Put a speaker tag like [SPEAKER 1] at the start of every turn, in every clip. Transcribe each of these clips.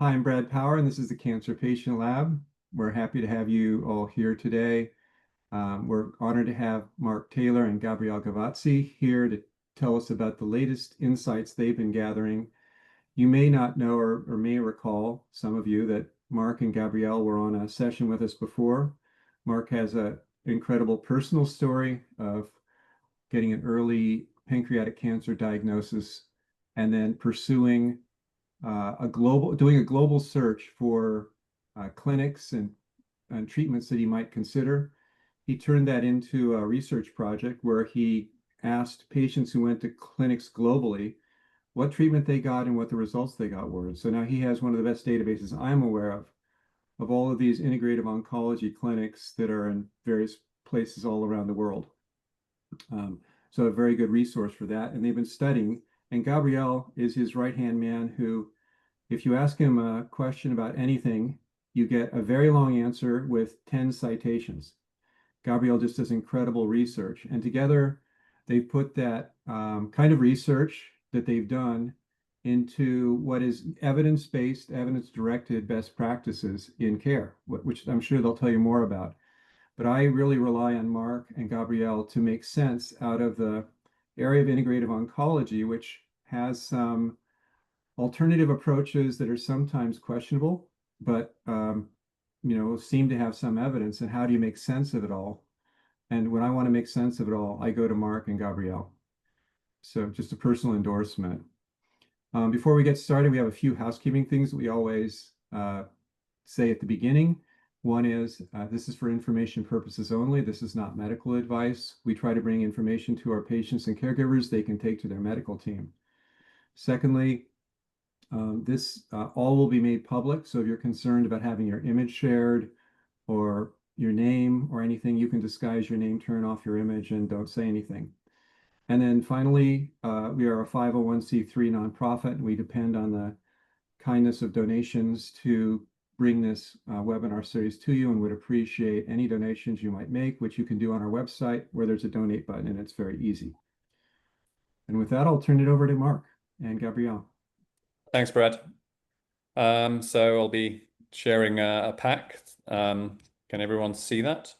[SPEAKER 1] Hi, I'm Brad Power, and this is the Cancer Patient Lab. We're happy to have you all here today. We're honored to have Mark Taylor and Gabriele Gavazzi here to tell us about the latest insights they've been gathering. You may not know or may recall, some of you, that Mark and Gabriele were on a session with us before. Mark has an incredible personal story of getting an early pancreatic cancer diagnosis and then pursuing doing a global search for clinics and treatments that he might consider. He turned that into a research project where he asked patients who went to clinics globally what treatment they got and what the results they got were. So now he has one of the best databases I'm aware of all of these integrative oncology clinics that are in various places all around the world. So a very good resource for that. And they've been studying. And Gabriele is his right-hand man who, if you ask him a question about anything, you get a very long answer with 10 citations. Gabriele just does incredible research. And together, they've put that kind of research that they've done into what is evidence-based, evidence-directed best practices in care, which I'm sure they'll tell you more about. But I really rely on Mark and Gabriele to make sense out of the area of integrative oncology, which has some alternative approaches that are sometimes questionable, but seem to have some evidence. And how do you make sense of it all? And when I want to make sense of it all, I go to Mark and Gabriele. So just a personal endorsement. Before we get started, we have a few housekeeping things that we always say at the beginning. One is this is for information purposes only. This is not medical advice. We try to bring information to our patients and caregivers they can take to their medical team. Secondly, this all will be made public. So if you're concerned about having your image shared or your name or anything, you can disguise your name, turn off your image, and don't say anything. And then finally, we are a 501c3 nonprofit, and we depend on the kindness of donations to bring this webinar series to you, and would appreciate any donations you might make, which you can do on our website where there's a donate button, and it's very easy. And with that, I'll turn it over to Mark and Gabriele.
[SPEAKER 2] Thanks, Brad. So I'll be sharing a pack. Can everyone see that?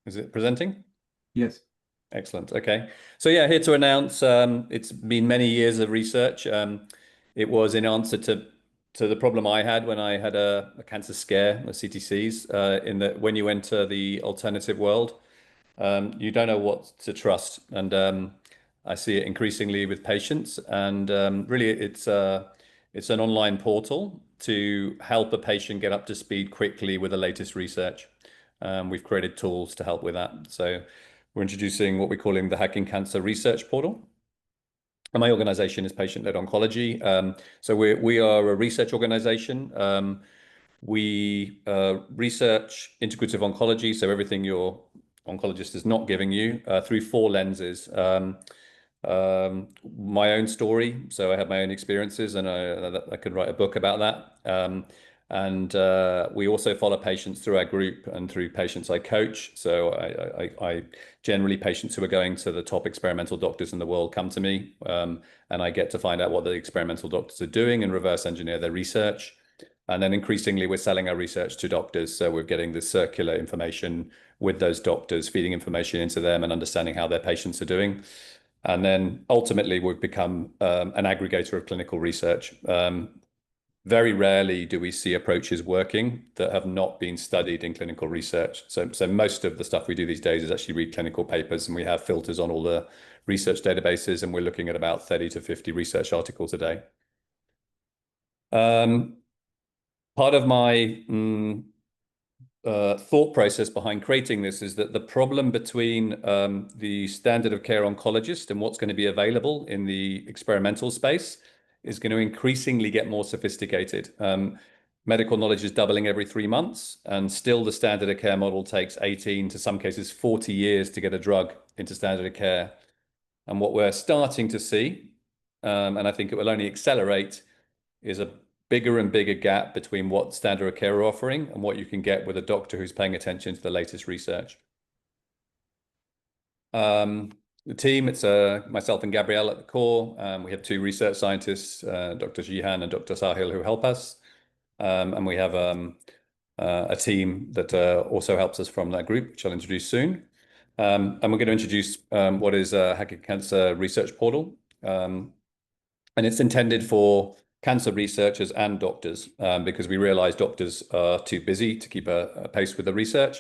[SPEAKER 2] Is it presenting?
[SPEAKER 1] Yes.
[SPEAKER 2] Excellent. Okay. So yeah, here to announce, it's been many years of research. It was in answer to the problem I had when I had a cancer scare, the CTCs, in that when you enter the alternative world, you don't know what to trust. And I see it increasingly with patients. And really, it's an online portal to help a patient get up to speed quickly with the latest research. We've created tools to help with that. So we're introducing what we're calling the Hacking Cancer Research Portal. And my organization is Patient-Led Oncology. So we are a research organization. We research integrative oncology, so everything your oncologist is not giving you, through four lenses. My own story, so I have my own experiences, and I could write a book about that. And we also follow patients through our group and through patients I coach. So I generally, patients who are going to the top experimental doctors in the world come to me, and I get to find out what the experimental doctors are doing and reverse engineer their research. And then increasingly, we're selling our research to doctors. So we're getting the circular information with those doctors, feeding information into them and understanding how their patients are doing. And then ultimately, we've become an aggregator of clinical research. Very rarely do we see approaches working that have not been studied in clinical research. So most of the stuff we do these days is actually read clinical papers, and we have filters on all the research databases, and we're looking at about 30 to 50 research articles a day. Part of my thought process behind creating this is that the problem between the standard of care oncologist and what's going to be available in the experimental space is going to increasingly get more sophisticated. Medical knowledge is doubling every 3 months, and still the standard of care model takes 18 to some cases 40 years to get a drug into standard of care. And what we're starting to see, and I think it will only accelerate, is a bigger and bigger gap between what standard of care are offering and what you can get with a doctor who's paying attention to the latest research. the team, it's myself and Gabriele at the core. We have two research scientists, Dr. Jihan and Dr. Sahil, who help us. And we have a team that also helps us from that group, which I'll introduce soon. And we're going to introduce what is a Hacker Cancer Research Portal. And it's intended for cancer researchers and doctors because we realize doctors are too busy to keep a pace with the research.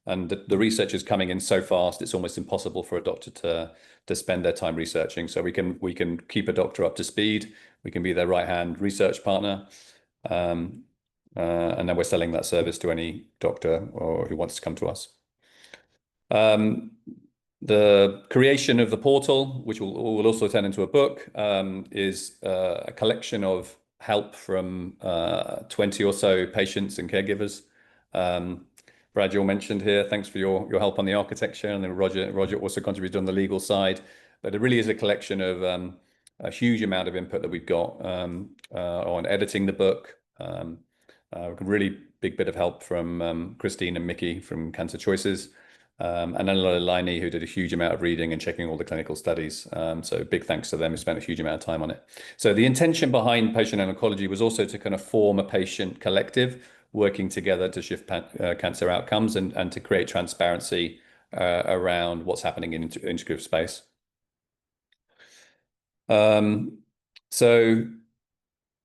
[SPEAKER 2] And the research is coming in so fast, it's almost impossible for a doctor to spend their time researching. So we can keep a doctor up to speed. We can be their right-hand research partner. And then we're selling that service to any doctor or who wants to come to us. The creation of the portal, which will also turn into a book, is a collection of help from 20 or so patients and caregivers. Brad, you mentioned here, thanks for your help on the architecture, and then Roger also contributed on the legal side. But it really is a collection of a huge amount of input that we've got on editing the book. A really big bit of help from Christine and Mickey from Cancer Choices. And then Laini, who did a huge amount of reading and checking all the clinical studies. So big thanks to them who spent a huge amount of time on it. So the intention behind Patient and Oncology was also to kind of form a patient collective working together to shift cancer outcomes and to create transparency around what's happening in integrative space. So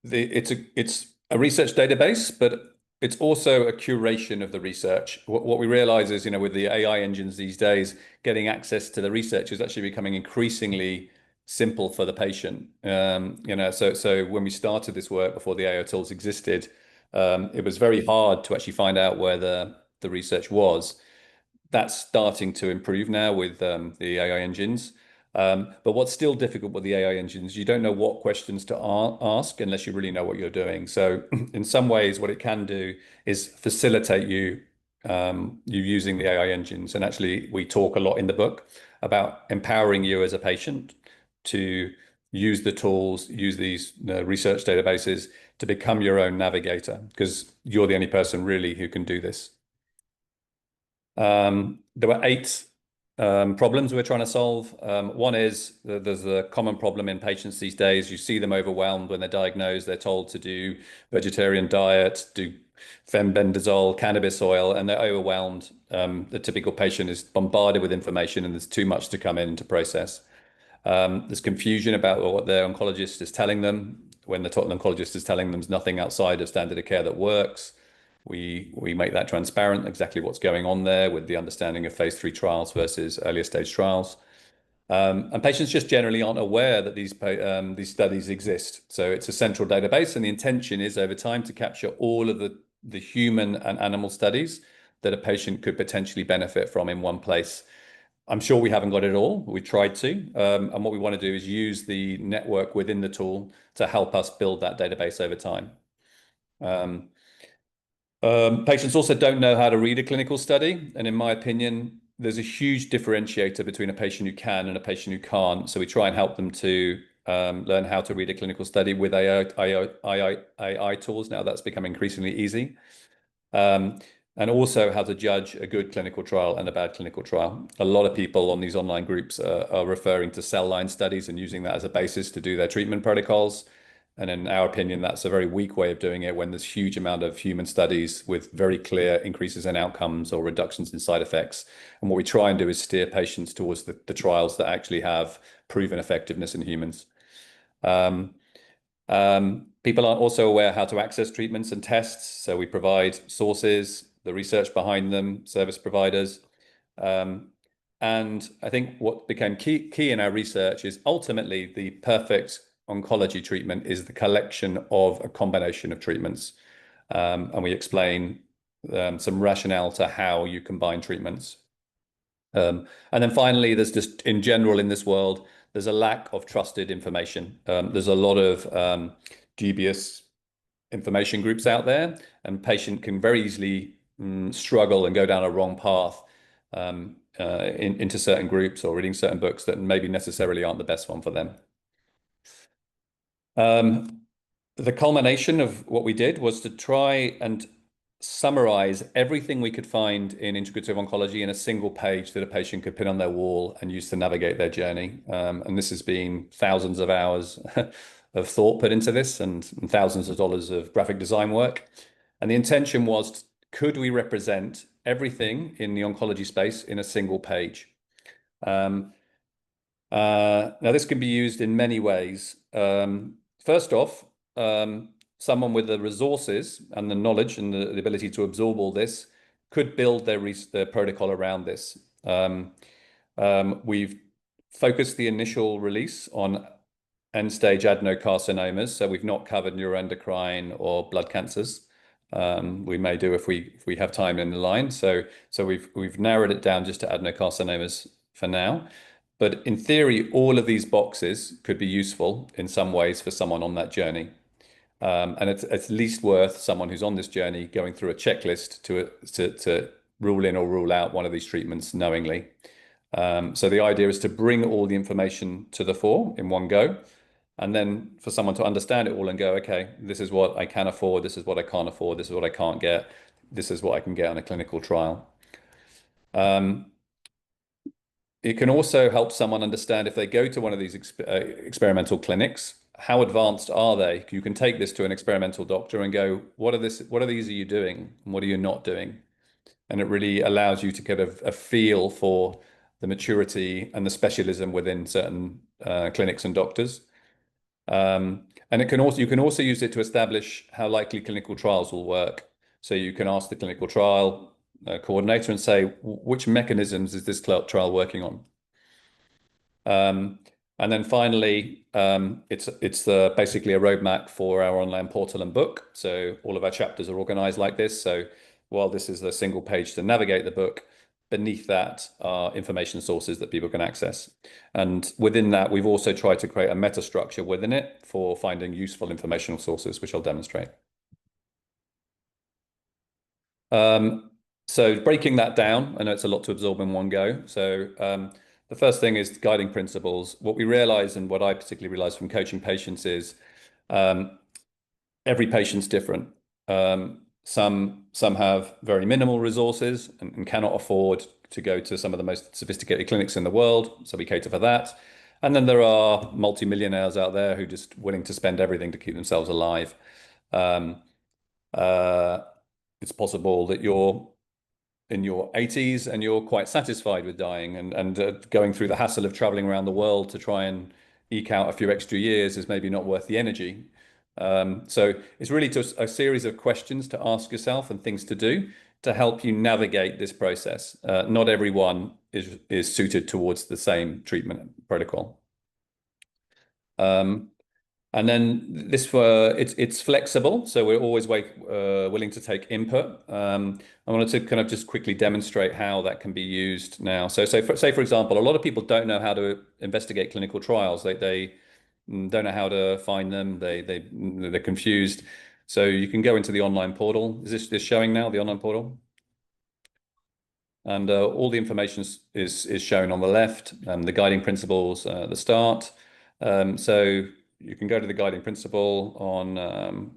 [SPEAKER 2] it's a research database, but it's also a curation of the research. What we realize is, with the AI engines these days, getting access to the research is actually becoming increasingly simple for the patient. So when we started this work before the AI tools existed, it was very hard to actually find out where the research was. That's starting to improve now with the AI engines. But what's still difficult with the AI engines, you don't know what questions to ask unless you really know what you're doing. So in some ways, what it can do is facilitate you using the AI engines. And actually, we talk a lot in the book about empowering you as a patient to use the tools, use these research databases to become your own navigator, because you're the only person really who can do this. There were 8 problems we're trying to solve. One is there's a common problem in patients these days. You see them overwhelmed when they're diagnosed. They're told to do vegetarian diet, do fenbendazole, cannabis oil, and they're overwhelmed. The typical patient is bombarded with information and there's too much to come in to process. There's confusion about what their oncologist is telling them when the oncologist is telling them there's nothing outside of standard of care that works. We make that transparent, exactly what's going on there with the understanding of phase 3 trials versus earlier stage trials. And patients just generally aren't aware that these studies exist. So it's a central database, and the intention is over time to capture all of the human and animal studies that a patient could potentially benefit from in one place. I'm sure we haven't got it all. We tried to. And what we want to do is use the network within the tool to help us build that database over time. Patients also don't know how to read a clinical study. And in my opinion, there's a huge differentiator between a patient who can and a patient who can't. So we try and help them to learn how to read a clinical study with AI tools. Now that's becoming increasingly easy. And also how to judge a good clinical trial and a bad clinical trial. A lot of people on these online groups are referring to cell line studies and using that as a basis to do their treatment protocols. And in our opinion, that's a very weak way of doing it when there's huge amount of human studies with very clear increases in outcomes or reductions in side effects. And what we try and do is steer patients towards the trials that actually have proven effectiveness in humans. People aren't also aware how to access treatments and tests. So we provide sources, the research behind them, service providers. And I think what became key in our research is ultimately the perfect oncology treatment is the collection of a combination of treatments. And we explain some rationale to how you combine treatments. And then finally, there's just in general in this world, there's a lack of trusted information. There's a lot of dubious information groups out there, and patient can very easily struggle and go down a wrong path into certain groups or reading certain books that maybe necessarily aren't the best one for them. The culmination of what we did was to try and summarize everything we could find in integrative oncology in a single page that a patient could pin on their wall and use to navigate their journey. And this has been thousands of hours of thought put into this, and thousands of dollars of graphic design work. And the intention was, could we represent everything in the oncology space in a single page? Now, this can be used in many ways. First off, someone with the resources and the knowledge and the ability to absorb all this could build their protocol around this. We've focused the initial release on end-stage adenocarcinomas, so we've not covered neuroendocrine or blood cancers. We may do if we have time in the line. So we've narrowed it down just to adenocarcinomas for now. But in theory, all of these boxes could be useful in some ways for someone on that journey. And it's at least worth someone who's on this journey going through a checklist to rule in or rule out one of these treatments knowingly. So the idea is to bring all the information to the fore in one go, and then for someone to understand it all and go, okay, this is what I can afford, this is what I can't afford, this is what I can't get, this is what I can get on a clinical trial. It can also help someone understand if they go to one of these experimental clinics, how advanced are they? You can take this to an experimental doctor and go, what are these are you doing? And what are you not doing? And it really allows you to get a feel for the maturity and the specialism within certain clinics and doctors. And you can also use it to establish how likely clinical trials will work. So you can ask the clinical trial coordinator and say, which mechanisms is this trial working on? And then finally, it's basically a roadmap for our online portal and book. So all of our chapters are organized like this. So while this is a single page to navigate the book, beneath that are information sources that people can access. And within that, we've also tried to create a meta structure within it for finding useful informational sources, which I'll demonstrate. So breaking that down, I know it's a lot to absorb in one go. So the first thing is guiding principles. What we realize, and what I particularly realize from coaching patients, is every patient's different. Some have very minimal resources and cannot afford to go to some of the most sophisticated clinics in the world, so we cater for that. And then there are multimillionaires out there who are just willing to spend everything to keep themselves alive. It's possible that you're in your 80s and you're quite satisfied with dying, and going through the hassle of traveling around the world to try and eke out a few extra years is maybe not worth the energy. So it's really just a series of questions to ask yourself and things to do to help you navigate this process. Not everyone is suited towards the same treatment protocol. And then it's flexible, so we're always willing to take input. I wanted to kind of just quickly demonstrate how that can be used now. So say for example, a lot of people don't know how to investigate clinical trials. They don't know how to find them. They're confused. So you can go into the online portal. Is this showing now, the online portal? And all the information is shown on the left, the guiding principles at the start. So you can go to the guiding principle on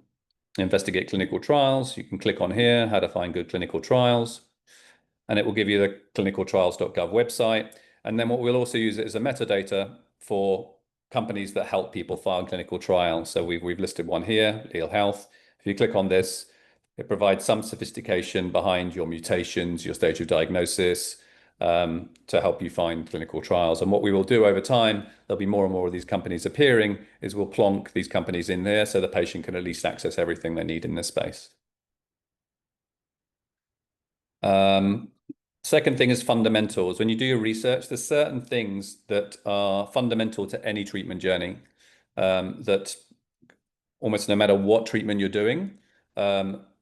[SPEAKER 2] investigate clinical trials. You can click on here, how to find good clinical trials, and it will give you the clinicaltrials.gov website. And then what we'll also use it as a metadata for companies that help people file clinical trials. So we've listed one here, Lille Health. If you click on this, it provides some sophistication behind your mutations, your stage of diagnosis, to help you find clinical trials. And what we will do over time, there'll be more and more of these companies appearing, is we'll plonk these companies in there so the patient can at least access everything they need in this space. Second thing is fundamentals. When you do your research, there's certain things that are fundamental to any treatment journey, that almost no matter what treatment you're doing,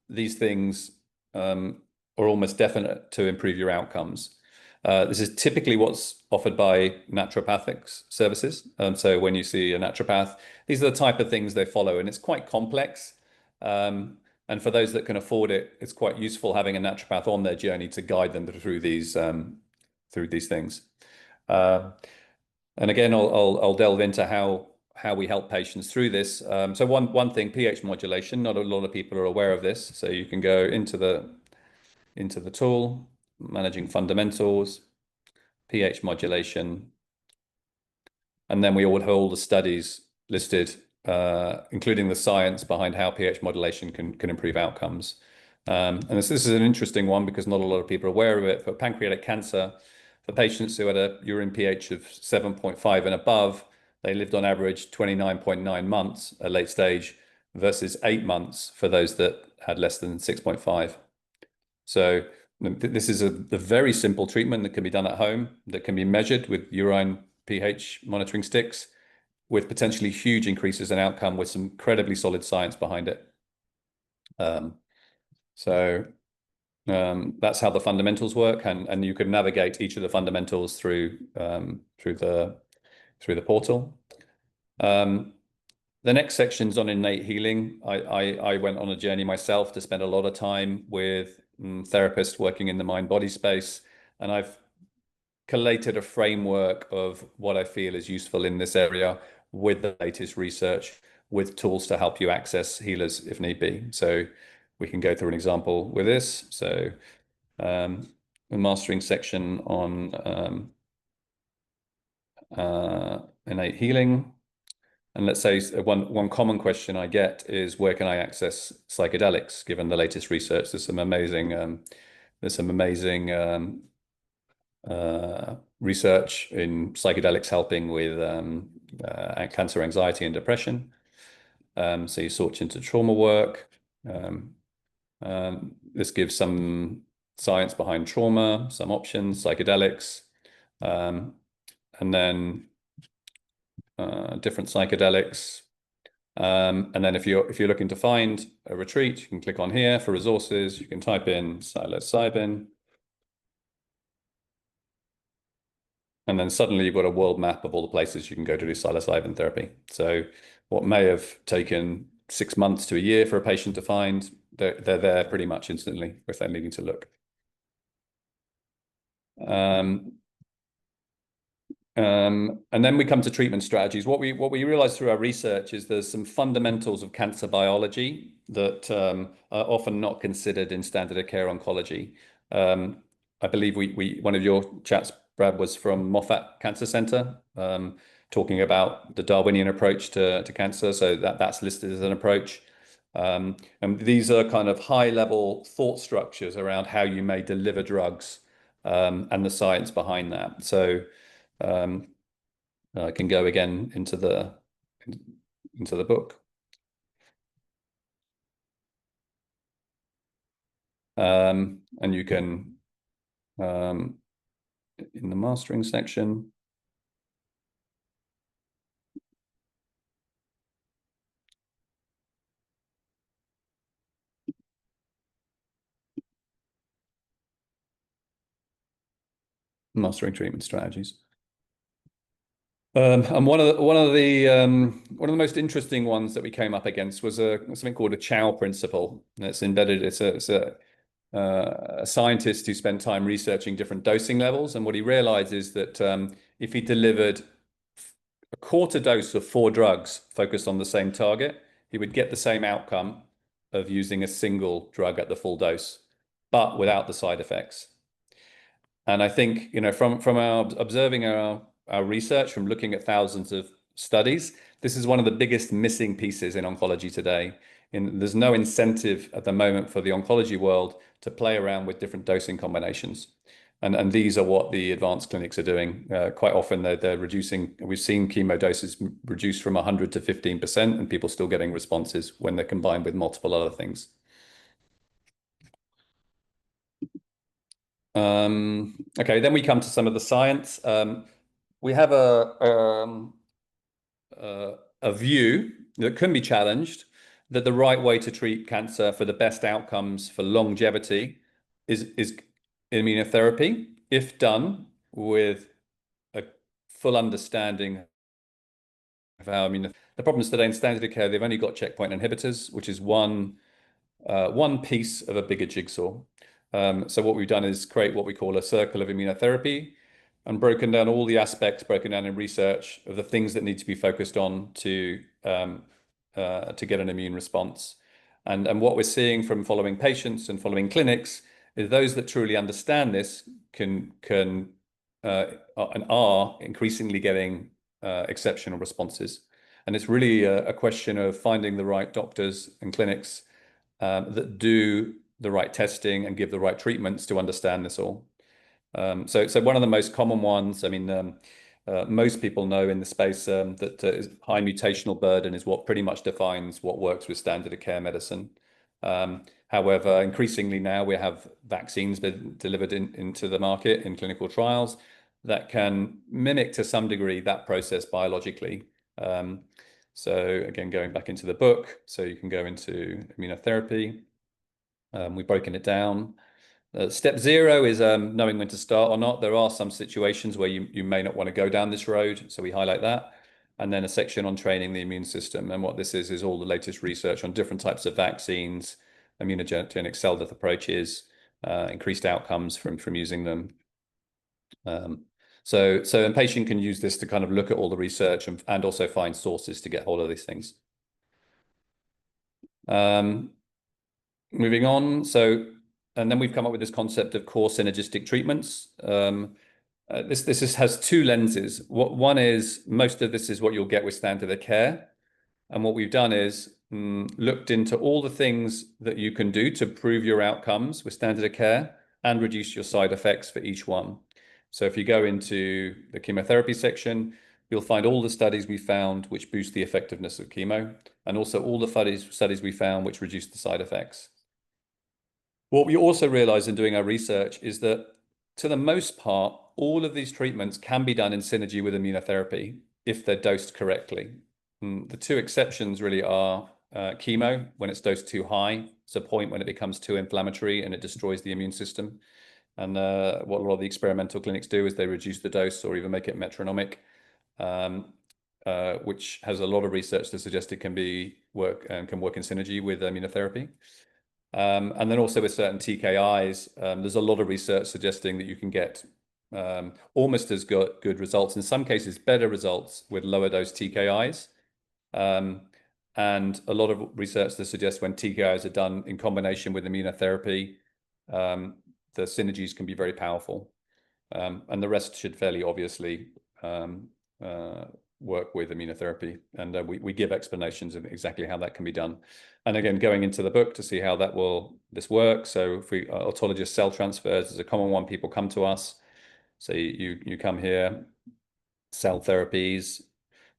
[SPEAKER 2] these things are almost definite to improve your outcomes. This is typically what's offered by naturopathic services. So when you see a naturopath, these are the type of things they follow, and it's quite complex. And for those that can afford it, it's quite useful having a naturopath on their journey to guide them through these things. And again, I'll delve into how how we help patients through this. So one thing, pH modulation. Not a lot of people are aware of this. So you can go into the tool, managing fundamentals, pH modulation, and then we all have all the studies listed, including the science behind how pH modulation can improve outcomes. And this is an interesting one because not a lot of people are aware of it. For pancreatic cancer, for patients who had a urine pH of 7.5 and above, they lived on average 29.9 months at late stage versus 8 months for those that had less than 6.5. So this is a very simple treatment that can be done at home, that can be measured with urine pH monitoring sticks, with potentially huge increases in outcome with some incredibly solid science behind it. That's how the fundamentals work, and you can navigate each of the fundamentals through the portal. The next section's on innate healing. I went on a journey myself to spend a lot of time with therapists working in the mind-body space, and I've collated a framework of what I feel is useful in this area with the latest research, with tools to help you access healers if need be. So we can go through an example with this. So the mastering section on innate healing. And let's say one common question I get is, where can I access psychedelics? Given the latest research, there's some amazing research in psychedelics helping with cancer, anxiety, and depression. So you sort into trauma work. This gives some science behind trauma, some options, psychedelics, and then different psychedelics. And then if you're looking to find a retreat, you can click on here for resources. You can type in psilocybin. And then suddenly you've got a world map of all the places you can go to do psilocybin therapy. So what may have taken 6 months to a year for a patient to find, they're there pretty much instantly if they're needing to look. And then we come to treatment strategies. What we realized through our research is there's some fundamentals of cancer biology that are often not considered in standard of care oncology. I believe one of your chats, Brad, was from Moffitt Cancer Center, talking about the Darwinian approach to cancer. So that's listed as an approach. And these are kind of high-level thought structures around how you may deliver drugs, and the science behind that. So I can go again into the book. And you can, in the mastering section, mastering treatment strategies. And one of the most interesting ones that we came up against was something called a Chow principle. It's embedded. It's a scientist who spent time researching different dosing levels, and what he realized is that if he delivered a quarter dose of 4 drugs focused on the same target, he would get the same outcome of using a single drug at the full dose, but without the side effects. And I think, from our observing our research, from looking at thousands of studies, this is one of the biggest missing pieces in oncology today. There's no incentive at the moment for the oncology world to play around with different dosing combinations. And these are what the advanced clinics are doing. Quite often they're reducing. We've seen chemo doses reduced from 100 to 15%, and people still getting responses when they're combined with multiple other things. Okay, then we come to some of the science. We have a view that can be challenged, that the right way to treat cancer for the best outcomes for longevity is immunotherapy, if done with a full understanding of how the problems today in standard of care, they've only got checkpoint inhibitors, which is one piece of a bigger jigsaw. So what we've done is create what we call a circle of immunotherapy, and broken down all the aspects, broken down in research of the things that need to be focused on to get an immune response. And what we're seeing from following patients and following clinics is those that truly understand this can and are increasingly getting exceptional responses. And it's really a question of finding the right doctors and clinics that do the right testing and give the right treatments to understand this all. So one of the most common ones, I mean, most people know in the space that high mutational burden is what pretty much defines what works with standard of care medicine. However, increasingly now we have vaccines been delivered into the market in clinical trials that can mimic to some degree that process biologically. So again, going back into the book, so you can go into immunotherapy. We've broken it down. Step 0 is knowing when to start or not. There are some situations where you may not want to go down this road, so we highlight that. And then a section on training the immune system. And what this is all the latest research on different types of vaccines, immunogenic cell death approaches, increased outcomes from using them. So a patient can use this to kind of look at all the research and also find sources to get hold of these things. Moving on, and then we've come up with this concept of core synergistic treatments. This has two lenses. One is most of this is what you'll get with standard of care. And what we've done is looked into all the things that you can do to improve your outcomes with standard of care and reduce your side effects for each one. So if you go into the chemotherapy section, you'll find all the studies we found which boost the effectiveness of chemo, and also all the studies we found which reduce the side effects. What we also realized in doing our research is that, to the most part, all of these treatments can be done in synergy with immunotherapy if they're dosed correctly. The two exceptions really are chemo, when it's dosed too high. It's a point when it becomes too inflammatory and it destroys the immune system. And what a lot of the experimental clinics do is they reduce the dose or even make it metronomic, which has a lot of research that suggests it can work in synergy with immunotherapy. And then also with certain TKIs, there's a lot of research suggesting that you can get almost as good results, in some cases better results with lower dose TKIs. And a lot of research that suggests when TKIs are done in combination with immunotherapy, the synergies can be very powerful. And the rest should fairly obviously work with immunotherapy. And we give explanations of exactly how that can be done. And again, going into the book to see how this works. So if autologous cell transfers is a common one, people come to us. So you come here, cell therapies,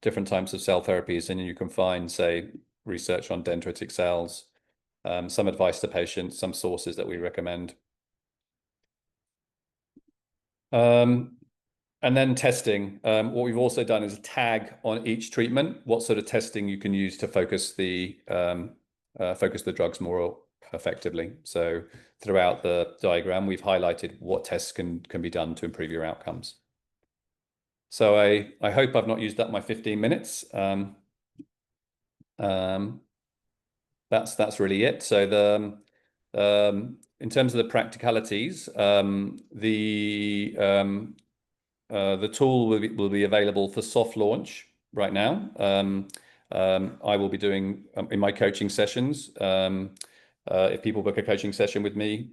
[SPEAKER 2] different types of cell therapies, and you can find, say, research on dendritic cells, some advice to patients, some sources that we recommend. And then testing. What we've also done is tag on each treatment what sort of testing you can use to focus the drugs more effectively. So throughout the diagram, we've highlighted what tests can be done to improve your outcomes. So I hope I've not used up my 15 minutes. That's really it. So in terms of the practicalities, the tool will be available for soft launch right now. I will be doing in my coaching sessions. If people book a coaching session with me,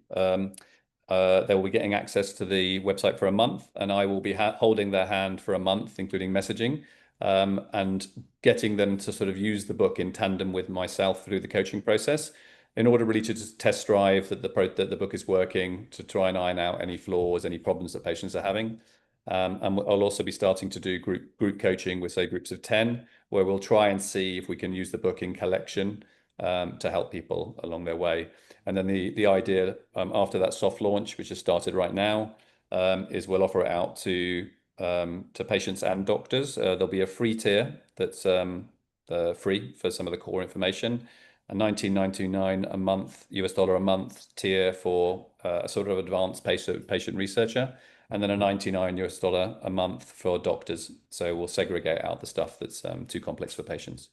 [SPEAKER 2] they will be getting access to the website for a month, and I will be holding their hand for a month, including messaging, and getting them to sort of use the book in tandem with myself through the coaching process, in order really to just test drive that the book is working, to try and iron out any flaws, any problems that patients are having. And I'll also be starting to do group coaching with, say, groups of 10, where we'll try and see if we can use the book in collection to help people along their way. And then the idea after that soft launch, which has started right now, is we'll offer it out to patients and doctors. There'll be a free tier that's free for some of the core information, a $19.99 a month, US dollar a month tier for a sort of advanced patient researcher, and then a $99 US dollar a month for doctors. So we'll segregate out the stuff that's too complex for patients.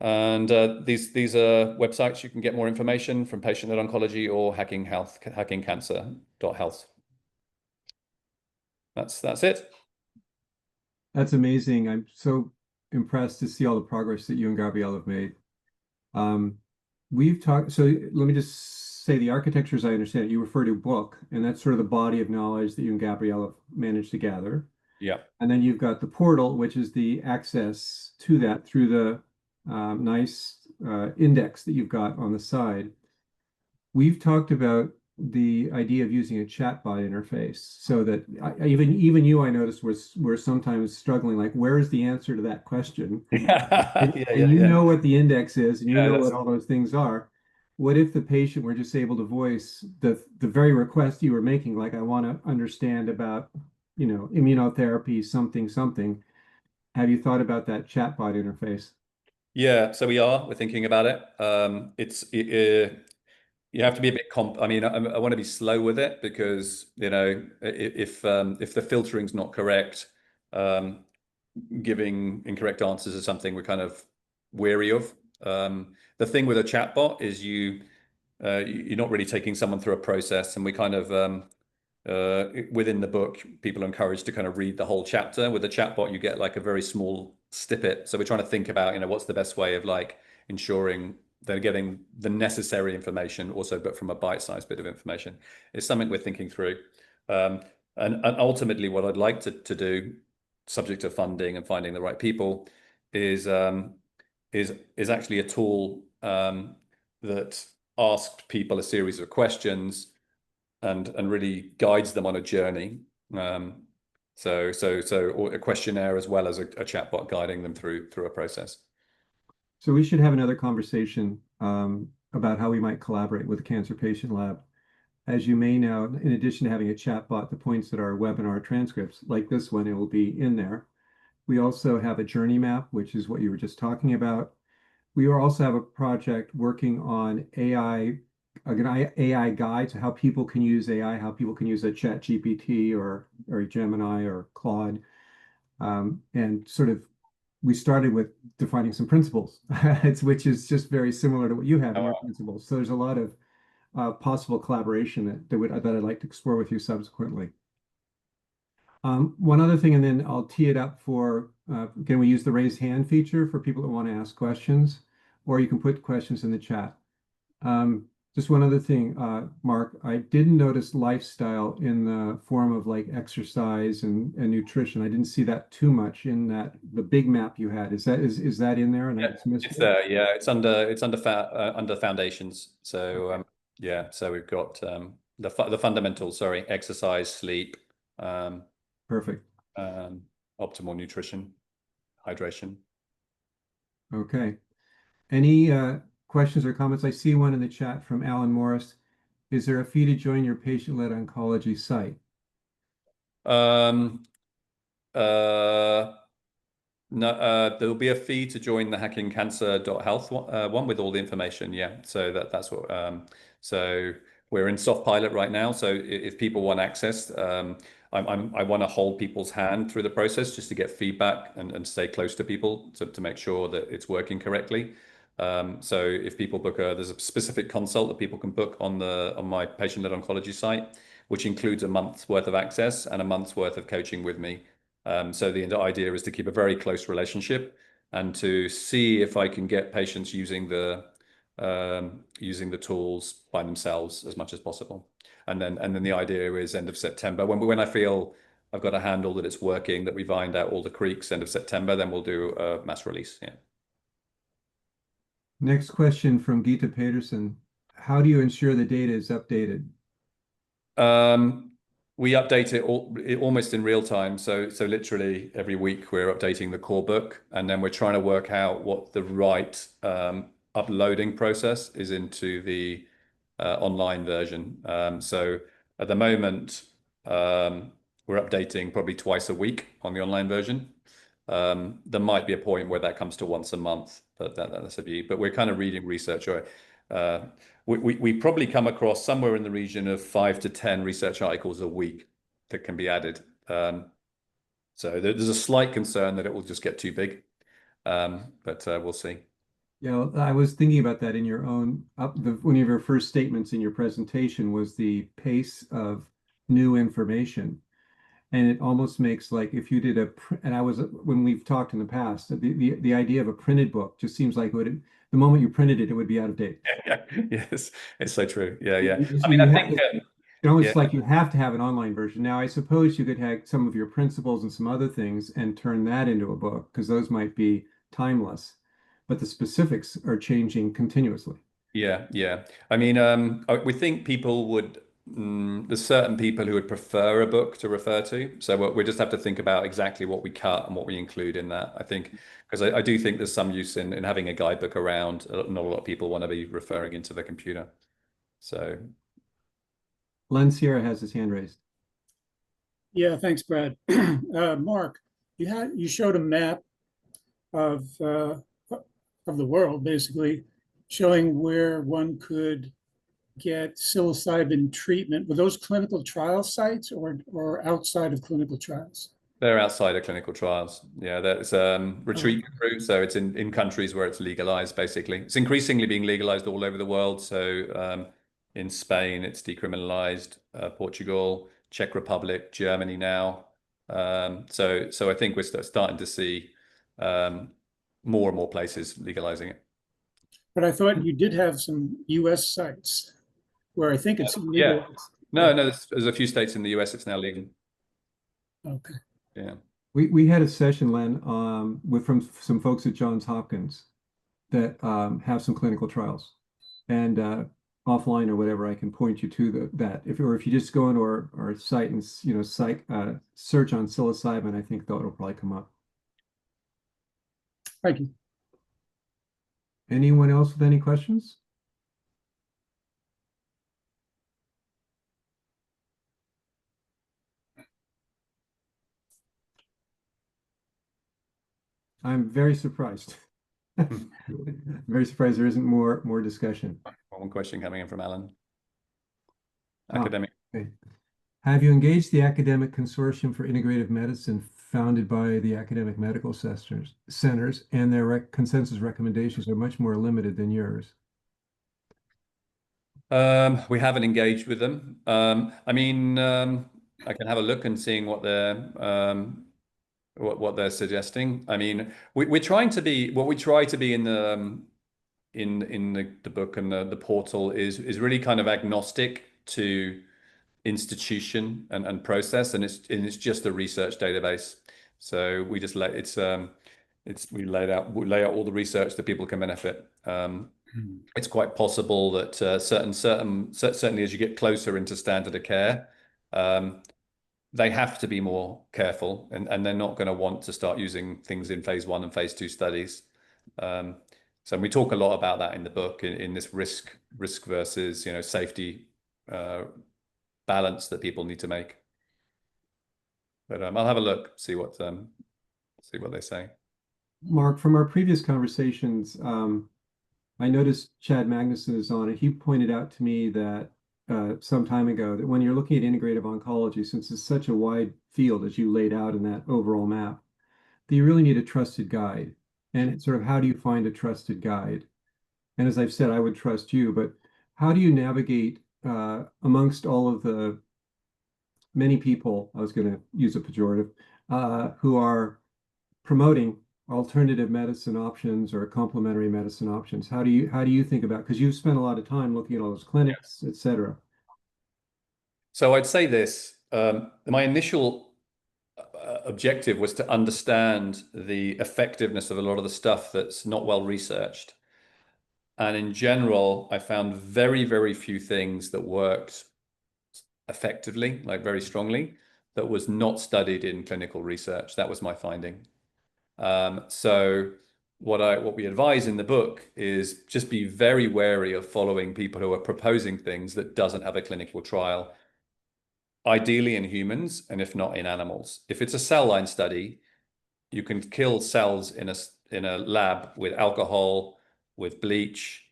[SPEAKER 2] And these are websites you can get more information from Patient-led Oncology or hackingcancer.health. that's it.
[SPEAKER 1] That's amazing. I'm so impressed to see all the progress that you and Gabrielle have made. Um, we've talked, so let me just say the architecture, as I understand it, you refer to book, and that's sort of the body of knowledge that you and Gabrielle have managed to gather.
[SPEAKER 2] Yeah.
[SPEAKER 1] And then you've got the portal, which is the access to that through the nice index that you've got on the side. We've talked about the idea of using a chatbot interface so that even you, I noticed, was were sometimes struggling, like, where is the answer to that question?
[SPEAKER 2] Yeah,
[SPEAKER 1] And,
[SPEAKER 2] yeah,
[SPEAKER 1] and
[SPEAKER 2] yeah,
[SPEAKER 1] you
[SPEAKER 2] yeah.
[SPEAKER 1] know what the index is, and you
[SPEAKER 2] Yeah,
[SPEAKER 1] know what
[SPEAKER 2] that's
[SPEAKER 1] all those things are. What if the patient were just able to voice the very request you were making, like, I want to understand about, immunotherapy, something, something. Have you thought about that chatbot interface?
[SPEAKER 2] yeah. So we're thinking about it. You have to be a bit I mean, I want to be slow with it because if the filtering's not correct, um, giving incorrect answers is something we're kind of weary of. The thing with a chatbot is you're not really taking someone through a process, and we kind of within the book, people are encouraged to kind of read the whole chapter. With a chatbot, you get like a very small snippet. So we're trying to think about, what's the best way of like ensuring they're getting the necessary information also, but from a bite-sized bit of information. It's something we're thinking through. Um, and ultimately, what I'd like to do, subject to funding and finding the right people, is is actually a tool that asks people a series of questions and really guides them on a journey. Um, or a questionnaire as well as a chatbot guiding them through a process.
[SPEAKER 1] So we should have another conversation about how we might collaborate with the Cancer Patient Lab. As you may know, in addition to having a chatbot that points at our webinar transcripts, like this one, it will be in there. We also have a journey map, which is what you were just talking about. We also have a project working on an AI guide to how people can use AI, how people can use a Chat GPT or a Gemini or Claude, and sort of we started with defining some principles, which is just very similar to what you have in your principles. So there's a lot of possible collaboration that I'd like to explore with you subsequently. One other thing, and then I'll tee it up for, can we use the raise hand feature for people that want to ask questions, or you can put questions in the chat. Um, just one other thing, Mark, I didn't notice lifestyle in the form of like exercise and nutrition. I didn't see that too much in the big map you had. Is that in there and I
[SPEAKER 2] Yeah,
[SPEAKER 1] just missed
[SPEAKER 2] it's
[SPEAKER 1] it?
[SPEAKER 2] there. Yeah, it's under foundations. So
[SPEAKER 1] Okay,
[SPEAKER 2] yeah, so we've got the fundamentals. Sorry, exercise, sleep, um,
[SPEAKER 1] perfect.
[SPEAKER 2] um, optimal nutrition, hydration.
[SPEAKER 1] Okay. Any questions or comments? I see one in the chat from Alan Morris. Is there a fee to join your patient-led oncology site?
[SPEAKER 2] Um, uh, No, there'll be a fee to join the hackingcancer.health one with all the information. Yeah, so that's what. So we're in soft pilot right now. So if people want access, I want to hold people's hand through the process just to get feedback and stay close to people to make sure that it's working correctly. So if people there's a specific consult that people can book on my patient-led oncology site, which includes a month's worth of access and a month's worth of coaching with me. So the idea is to keep a very close relationship and to see if I can get patients using the tools by themselves as much as possible. And then the idea is end of September when I feel I've got a handle that it's working, that we've ironed out all the creaks. End of September, then we'll do a mass release. Yeah.
[SPEAKER 1] Next question from Geeta Peterson. How do you ensure the data is updated?
[SPEAKER 2] Um, we update almost in real time. So literally every week we're updating the core book, and then we're trying to work out what the right uploading process is into the online version. So at the moment, we're updating probably twice a week on the online version. There might be a point where that comes to once a month, but that's a view. But we're kind of reading research. Uh, we probably come across somewhere in the region of 5 to 10 research articles a week that can be added. So there's a slight concern that it will just get too big, but we'll see.
[SPEAKER 1] Yeah, I was thinking about that in your own one of your first statements in your presentation was the pace of new information. And it almost makes like if you did and I was, when we've talked in the past, the idea of a printed book just seems like the moment you printed it, it would be out of date.
[SPEAKER 2] Yeah, yes, it's so true. Yeah, yeah. I mean,
[SPEAKER 1] You
[SPEAKER 2] I
[SPEAKER 1] have,
[SPEAKER 2] think,
[SPEAKER 1] it
[SPEAKER 2] yeah,
[SPEAKER 1] almost like you have to have an online version. Now, I suppose you could have some of your principles and some other things and turn that into a book because those might be timeless, but the specifics are changing continuously.
[SPEAKER 2] yeah, yeah. I mean, we think people would, there's certain people who would prefer a book to refer to. So we just have to think about exactly what we cut and what we include in that. I think, because I do think there's some use in having a guidebook around. Not a lot of people want to be referring into the computer. So,
[SPEAKER 1] Len Sierra has his hand raised.
[SPEAKER 3] Yeah, thanks, Brad. Mark, you showed a map of of the world, basically, showing where one could get psilocybin treatment. Were those clinical trial sites or outside of clinical trials?
[SPEAKER 2] they're outside of clinical trials. Yeah, that's
[SPEAKER 3] Oh,
[SPEAKER 2] retreat groups. So it's in countries where it's legalized, basically. It's increasingly being legalized all over the world. So in Spain, it's decriminalized, Portugal, Czech Republic, Germany now. So I think we're starting to see um, more and more places legalizing it.
[SPEAKER 3] but I thought you did have some US sites where I think it's
[SPEAKER 2] Yeah.
[SPEAKER 3] legal.
[SPEAKER 2] No, no, there's a few states in the US it's now legal.
[SPEAKER 3] Okay.
[SPEAKER 2] Yeah.
[SPEAKER 1] We had a session, Len, with from some folks at Johns Hopkins that have some clinical trials, and offline or whatever, I can point you to that. If you just go into our site and search on psilocybin, I think that'll probably come up.
[SPEAKER 3] Thank you.
[SPEAKER 1] Anyone else with any questions? I'm very surprised. Very surprised there isn't more discussion.
[SPEAKER 2] One question coming in from Alan.
[SPEAKER 1] Ah,
[SPEAKER 2] Academic.
[SPEAKER 1] okay. Have you engaged the Academic Consortium for Integrative Medicine founded by the academic medical centers, and their consensus recommendations are much more limited than yours?
[SPEAKER 2] We haven't engaged with them. I mean, I can have a look and seeing what what they're suggesting. I mean, we're trying to be what we try to be in the book and the portal is really kind of agnostic to institution and process, and it's just a research database. So we just let we lay out all the research that people can benefit. It's quite possible that certainly as you get closer into standard of care, they have to be more careful, and they're not going to want to start using things in phase 1 and phase 2 studies. So we talk a lot about that in the book in this risk versus safety balance that people need to make. But I'll have a look, see what they say.
[SPEAKER 1] Mark, from our previous conversations, I noticed Chad Magnuson is on it. He pointed out to me that some time ago that when you're looking at integrative oncology, since it's such a wide field as you laid out in that overall map, that you really need a trusted guide. And it's sort of how do you find a trusted guide? And as I've said, I would trust you, but how do you navigate amongst all of the many people, I was going to use a pejorative, who are promoting alternative medicine options or complementary medicine options? How do you think about, because you've spent a lot of time looking at all those clinics, et cetera.
[SPEAKER 2] So I'd say this, my initial objective was to understand the effectiveness of a lot of the stuff that's not well researched. And in general, I found very, very few things that worked effectively, like very strongly, that was not studied in clinical research. That was my finding. So what we advise in the book is just be very wary of following people who are proposing things that doesn't have a clinical trial, ideally in humans, and if not in animals. If it's a cell line study, you can kill cells in a lab with alcohol, with bleach,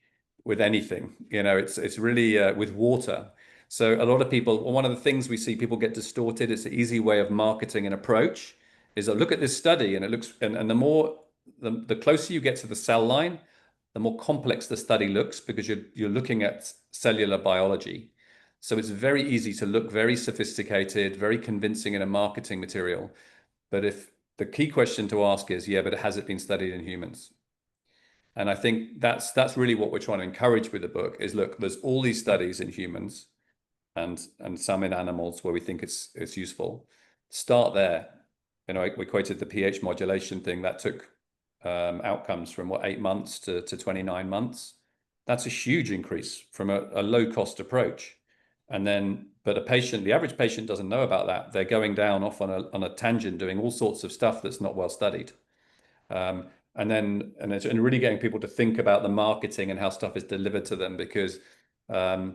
[SPEAKER 2] with anything. It's really with water. So a lot of people, one of the things we see people get distorted, it's an easy way of marketing an approach, is that look at this study and it looks, and the closer you get to the cell line, the more complex the study looks because you're looking at cellular biology. So it's very easy to look very sophisticated, very convincing in a marketing material. But if the key question to ask is, yeah, but has it been studied in humans? And I think that's really what we're trying to encourage with the book is, look, there's all these studies in humans and some in animals where we think it's useful. Start there. We quoted the pH modulation thing that took outcomes from 8 months to 29 months. That's a huge increase from a low cost approach. And then, but the average patient doesn't know about that. They're going down off on a tangent, doing all sorts of stuff that's not well studied. And really getting people to think about the marketing and how stuff is delivered to them, because the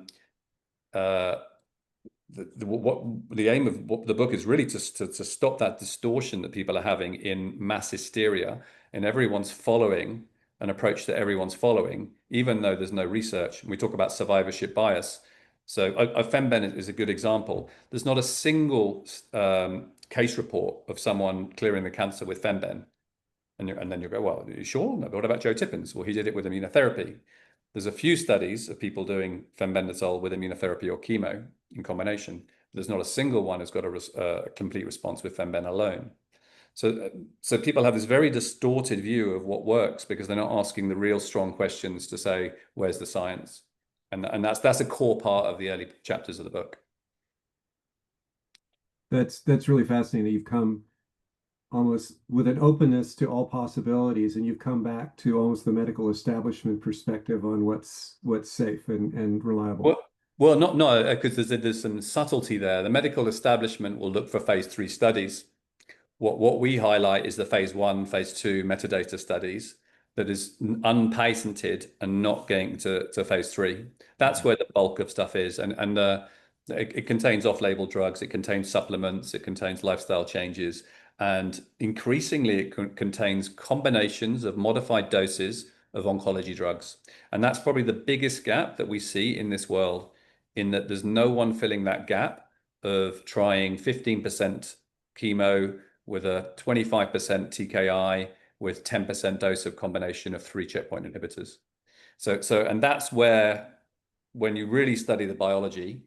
[SPEAKER 2] aim of what the book is really to stop that distortion that people are having in mass hysteria, and everyone's following an approach that everyone's following, even though there's no research. We talk about survivorship bias. So Femben is a good example. There's not a single case report of someone clearing the cancer with Femben. And then you go, well, are you sure? No, but what about Joe Tippins? Well, he did it with immunotherapy. There's a few studies of people doing fenbendazole with immunotherapy or chemo in combination. There's not a single one who's got a complete response with Femben alone. So people have this very distorted view of what works because they're not asking the real strong questions to say, where's the science? And that's a core part of the early chapters of the book.
[SPEAKER 1] That's really fascinating that you've come almost with an openness to all possibilities, and you've come back to almost the medical establishment perspective on what's safe and reliable.
[SPEAKER 2] Well, no, because there's some subtlety there. The medical establishment will look for phase 3 studies. What we highlight is the phase 1, phase 2 metadata studies that is unpatented and not getting to phase 3. That's where the bulk of stuff is, and it contains off-label drugs, it contains supplements, it contains lifestyle changes. And increasingly, it contains combinations of modified doses of oncology drugs. And that's probably the biggest gap that we see in this world, in that there's no one filling that gap of trying 15% chemo with a 25% TKI with 10% dose of combination of 3 checkpoint inhibitors. And that's where, when you really study the biology,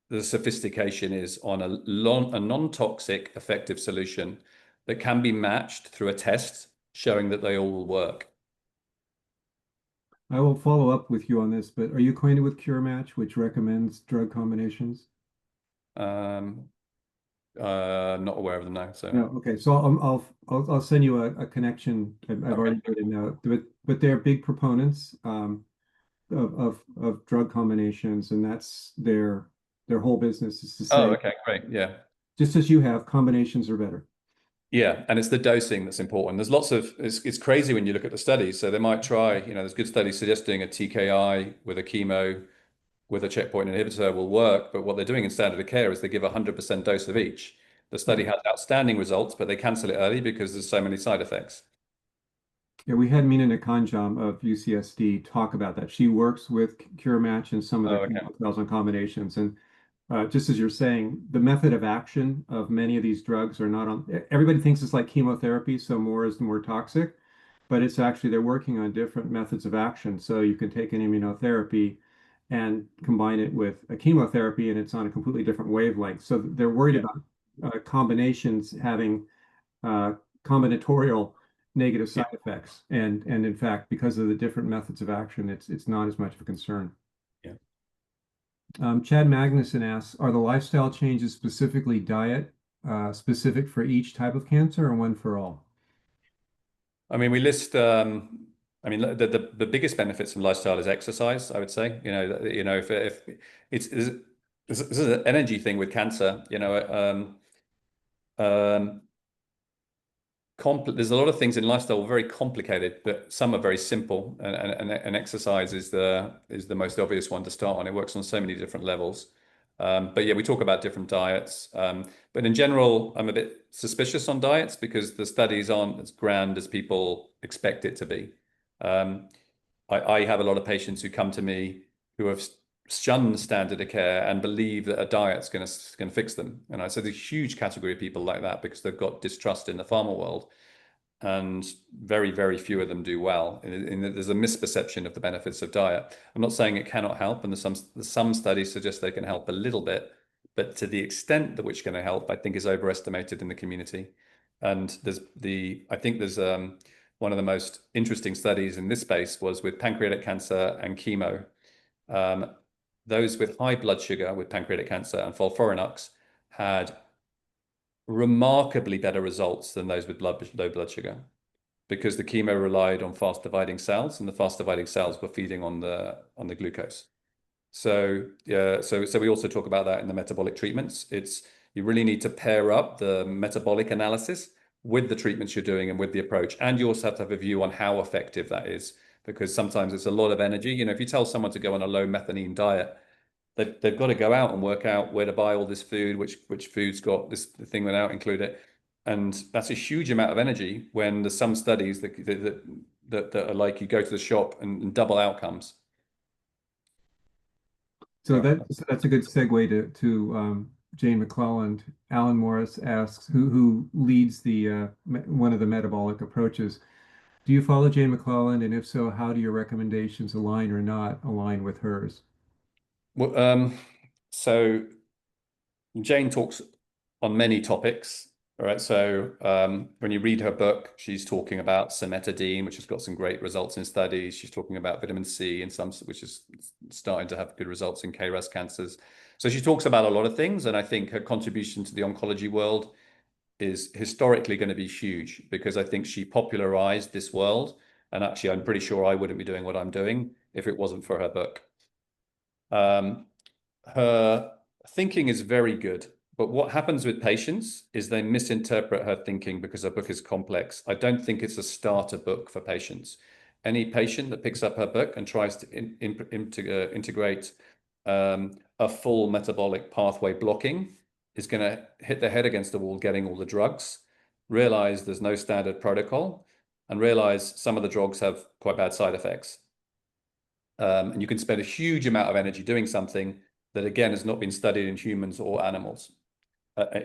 [SPEAKER 2] the sophistication is on a non-toxic effective solution that can be matched through a test showing that they all will work.
[SPEAKER 1] I will follow up with you on this, but are you acquainted with CureMatch, which recommends drug combinations?
[SPEAKER 2] Not aware of them now. So
[SPEAKER 1] no, okay. So I'll send you a connection. I've already written out, but they're big proponents of drug combinations, and that's their whole business is to say,
[SPEAKER 2] oh, okay, great. Yeah.
[SPEAKER 1] just as you have, combinations are better.
[SPEAKER 2] Yeah, and it's the dosing that's important. There's lots of, it's crazy when you look at the studies. So they might try, there's good studies suggesting a TKI with a chemo with a checkpoint inhibitor will work, but what they're doing in standard of care is they give 100% dose of each. The study has outstanding results, but they cancel it early because there's so many side effects.
[SPEAKER 1] Yeah, we had Mina Nakanjam of UCSD talk about that. She works with CureMatch and some of the trials on combinations. And just as you're saying, the method of action of many of these drugs are not on, everybody thinks it's like chemotherapy, so more is more toxic, but it's actually, they're working on different methods of action. So you can take an immunotherapy and combine it with a chemotherapy, and it's on a completely different wavelength. So they're worried about combinations having combinatorial negative side effects. And in fact, because of the different methods of action, it's not as much of a concern.
[SPEAKER 2] Yeah.
[SPEAKER 1] Chad Magnuson asks, are the lifestyle changes specifically diet specific for each type of cancer or one for all? I mean,
[SPEAKER 2] we list, the biggest benefits from lifestyle is exercise, I would say. If it's this is an energy thing with cancer, there's a lot of things in lifestyle very complicated, but some are very simple, and exercise is the most obvious one to start on. It works on so many different levels. But yeah, we talk about different diets. But in general, I'm a bit suspicious on diets because the studies aren't as grand as people expect it to be. I have a lot of patients who come to me who have shunned standard of care and believe that a diet's going to fix them. And I said there's a huge category of people like that because they've got distrust in the pharma world. and very, very few of them do well. There's a misperception of the benefits of diet. I'm not saying it cannot help, and some studies suggest they can help a little bit, but to the extent that which can help, I think is overestimated in the community. And I think there's one of the most interesting studies in this space was with pancreatic cancer and chemo. Those with high blood sugar with pancreatic cancer and FOLFIRINOX had remarkably better results than those with low blood sugar, because the chemo relied on fast dividing cells, and the fast dividing cells were feeding on the glucose. So yeah, so we also talk about that in the metabolic treatments. You really need to pair up the metabolic analysis with the treatments you're doing and with the approach, and you also have to have a view on how effective that is, because sometimes it's a lot of energy. You know, if you tell someone to go on a low methionine diet, they've got to go out and work out where to buy all this food, which food's got this thing without include it. And that's a huge amount of energy when there's some studies that are like you go to the shop and double outcomes.
[SPEAKER 1] So that's a good segue to Jane McClelland. Alan Morris asks, who leads the one of the metabolic approaches. Do you follow Jane McClelland, and if so, how do your recommendations align or not align with hers?
[SPEAKER 2] Well, so Jane talks on many topics. All right. So when you read her book, she's talking about cimetidine, which has got some great results in studies. She's talking about vitamin C and which is starting to have good results in KRAS cancers. So she talks about a lot of things, and I think her contribution to the oncology world is historically going to be huge, because I think she popularized this world. And actually, I'm pretty sure I wouldn't be doing what I'm doing if it wasn't for her book. Her thinking is very good, but what happens with patients is they misinterpret her thinking because her book is complex. I don't think it's a starter book for patients. Any patient that picks up her book and tries to integrate a full metabolic pathway blocking is going to hit their head against the wall getting all the drugs, realize there's no standard protocol, and realize some of the drugs have quite bad side effects. And you can spend a huge amount of energy doing something that, again, has not been studied in humans or animals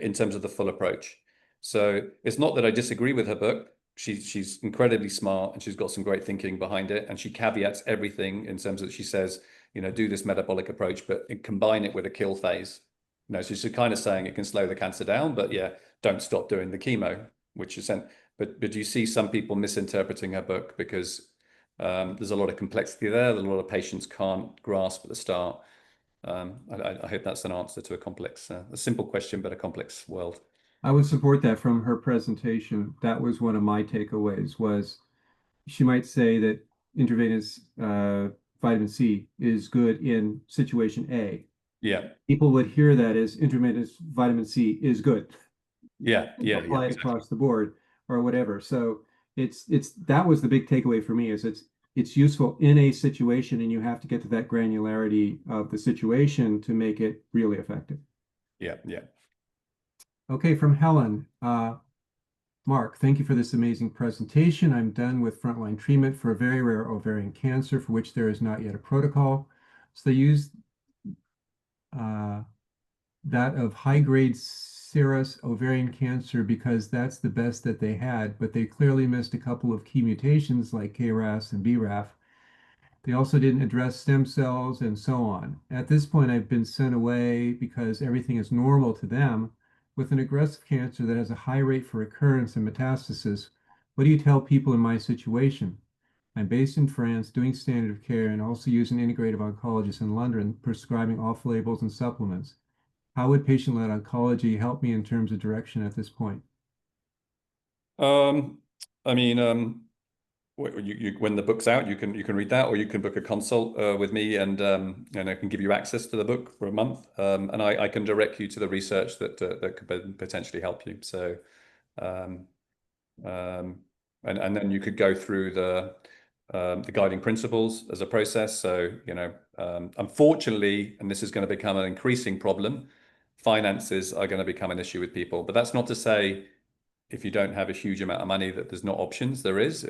[SPEAKER 2] in terms of the full approach. So it's not that I disagree with her book. She's incredibly smart, and she's got some great thinking behind it. And she caveats everything in terms of, she says, do this metabolic approach, but combine it with a kill phase. So she's kind of saying it can slow the cancer down, but yeah, don't stop doing the chemo, which is, but you see some people misinterpreting her book because there's a lot of complexity there that a lot of patients can't grasp at the start. I hope that's an answer to a simple question, but a complex world.
[SPEAKER 1] I would support that from her presentation. That was one of my takeaways. Was she might say that intravenous vitamin C is good in situation A.
[SPEAKER 2] Yeah.
[SPEAKER 1] People would hear that as intravenous vitamin C is good.
[SPEAKER 2] Yeah.
[SPEAKER 1] Apply it across the board or whatever. So that was the big takeaway for me, is it's useful in a situation, and you have to get to that granularity of the situation to make it really effective.
[SPEAKER 2] Yeah.
[SPEAKER 1] Okay, from Helen. Mark, thank you for this amazing presentation. I'm done with frontline treatment for a very rare ovarian cancer for which there is not yet a protocol. So they use that of high-grade serous ovarian cancer because that's the best that they had, but they clearly missed a couple of key mutations like KRAS and BRAF. They also didn't address stem cells and so on. At this point, I've been sent away because everything is normal to them with an aggressive cancer that has a high rate for recurrence and metastasis. What do you tell people in my situation? I'm based in France, doing standard of care, and also use an integrative oncologist in London, prescribing off labels and supplements. How would patient-led oncology help me in terms of direction at this point?
[SPEAKER 2] I mean, when the book's out, you can read that, or you can book a consult with me, and I can give you access to the book for a month, and I can direct you to the research that could potentially help you. So, and then you could go through the guiding principles as a process. So, unfortunately, and this is going to become an increasing problem, finances are going to become an issue with people. But that's not to say if you don't have a huge amount of money that there's not options. There is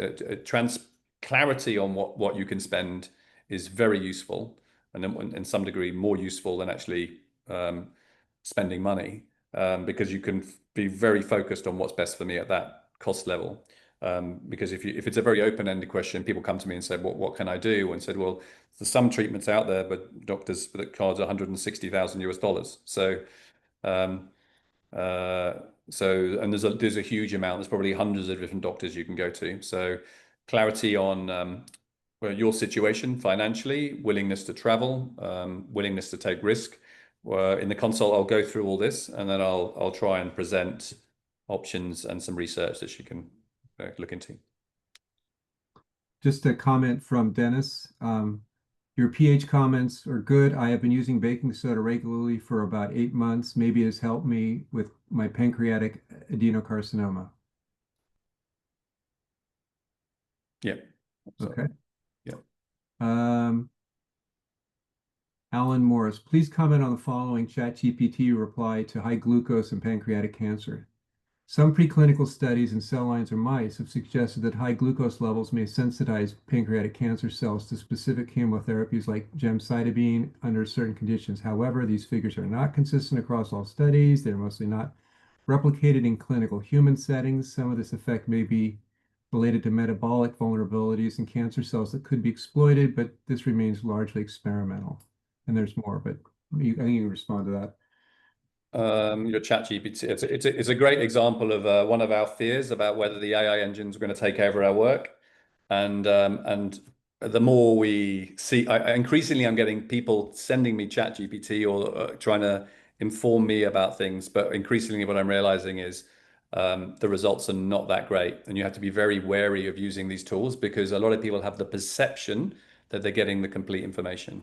[SPEAKER 2] clarity on what you can spend is very useful, and then in some degree more useful than actually spending money, because you can be very focused on what's best for me at that cost level. Because if it's a very open-ended question, people come to me and say, what can I do? And said, well, there's some treatments out there, but doctors that charge $160,000 US. And there's a huge amount. There's probably hundreds of different doctors you can go to. So clarity on well, your situation financially, willingness to travel, willingness to take risk. In the consult, I'll go through all this, and then I'll try and present options and some research that you can look into.
[SPEAKER 1] Just a comment from Dennis. Your pH comments are good. I have been using baking soda regularly for about 8 months. Maybe it has helped me with my pancreatic adenocarcinoma.
[SPEAKER 2] Yeah.
[SPEAKER 1] Okay.
[SPEAKER 2] Yeah.
[SPEAKER 1] Alan Morris, please comment on the following ChatGPT reply to high glucose and pancreatic cancer. Some preclinical studies in cell lines or mice have suggested that high glucose levels may sensitize pancreatic cancer cells to specific chemotherapies like gemcitabine under certain conditions. However, these figures are not consistent across all studies. They're mostly not replicated in clinical human settings. Some of this effect may be related to metabolic vulnerabilities in cancer cells that could be exploited, but this remains largely experimental. And there's more, but I think you can respond to that.
[SPEAKER 2] Your ChatGPT, it's a great example of one of our fears about whether the AI engines are going to take over our work, and the more we see, increasingly I'm getting people sending me ChatGPT or trying to inform me about things, but increasingly what I'm realizing is the results are not that great, and you have to be very wary of using these tools because a lot of people have the perception that they're getting the complete information.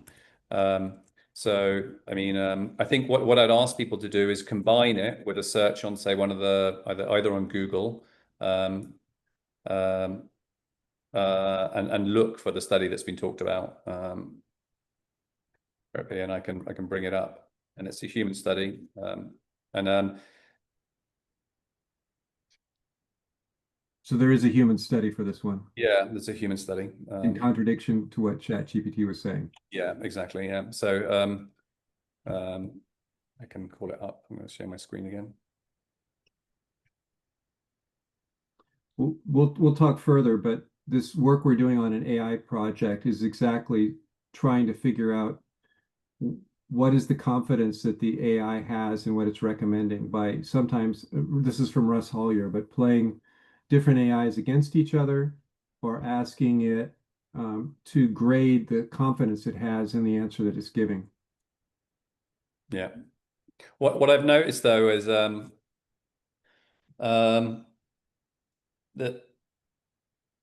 [SPEAKER 2] So, I mean, I think what I'd ask people to do is combine it with a search on, say, one of the either on Google, and look for the study that's been talked about. And I can bring it up, and it's a human study,
[SPEAKER 1] So there is a human study for this one.
[SPEAKER 2] yeah, there's a human study.
[SPEAKER 1] In contradiction to what ChatGPT was saying.
[SPEAKER 2] Yeah, exactly. Yeah. So I can call it up. I'm going to share my screen again.
[SPEAKER 1] We'll talk further, but this work we're doing on an AI project is exactly trying to figure out what is the confidence that the AI has in what it's recommending by sometimes, this is from Russ Hollier, but playing different AIs against each other or asking it to grade the confidence it has in the answer that it's giving.
[SPEAKER 2] Yeah. What I've noticed though is that